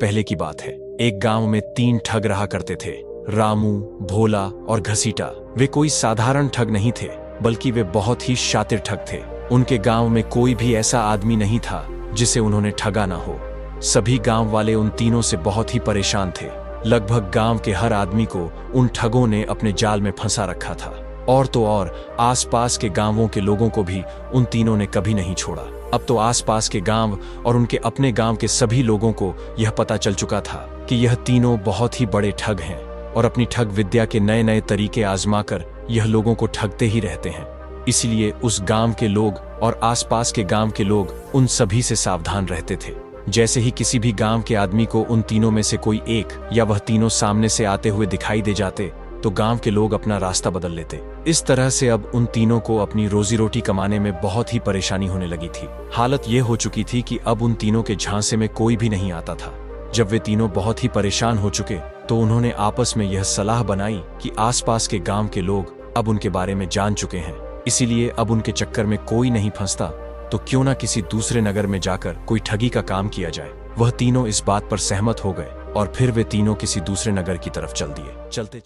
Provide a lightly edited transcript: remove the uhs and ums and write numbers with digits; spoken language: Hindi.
पहले की बात है। एक गांव में 3 ठग रहा करते थे, रामू, भोला और घसीटा। वे कोई साधारण ठग नहीं थे, बल्कि वे बहुत ही शातिर ठग थे। उनके गांव में कोई भी ऐसा आदमी नहीं था जिसे उन्होंने ठगा ना हो। सभी गांव वाले उन तीनों से बहुत ही परेशान थे। लगभग गांव के हर आदमी को उन ठगों ने अपने जाल में फंसा रखा था। और तो और आसपास के गांवों के लोगों को भी उन तीनों ने कभी नहीं छोड़ा। अब तो आसपास के गांव और उनके अपने गांव के सभी लोगों को यह पता चल चुका था कि यह तीनों बहुत ही बड़े ठग हैं और अपनी ठग विद्या के नए नए तरीके आजमाकर यह लोगों को ठगते ही रहते हैं। इसलिए उस गांव के लोग और आसपास के गांव के लोग उन सभी से सावधान रहते थे। जैसे ही किसी भी गांव के आदमी को उन तीनों में से कोई एक या वह तीनों सामने से आते हुए दिखाई दे जाते तो गांव के लोग अपना रास्ता बदल लेते। इस तरह से अब उन तीनों को अपनी रोजी रोटी कमाने में बहुत ही परेशानी होने लगी थी। हालत ये हो चुकी थी कि अब उन तीनों के झांसे में कोई भी नहीं आता था। जब वे तीनों बहुत ही परेशान हो चुके तो उन्होंने आपस में यह सलाह बनाई कि आसपास के गांव के लोग अब उनके बारे में जान चुके हैं, इसीलिए अब उनके चक्कर में कोई नहीं फंसता, तो क्यों ना किसी दूसरे नगर में जाकर कोई ठगी का काम किया जाए। वह तीनों इस बात पर सहमत हो गए और फिर वे तीनों किसी दूसरे नगर की तरफ चल दिए। चलते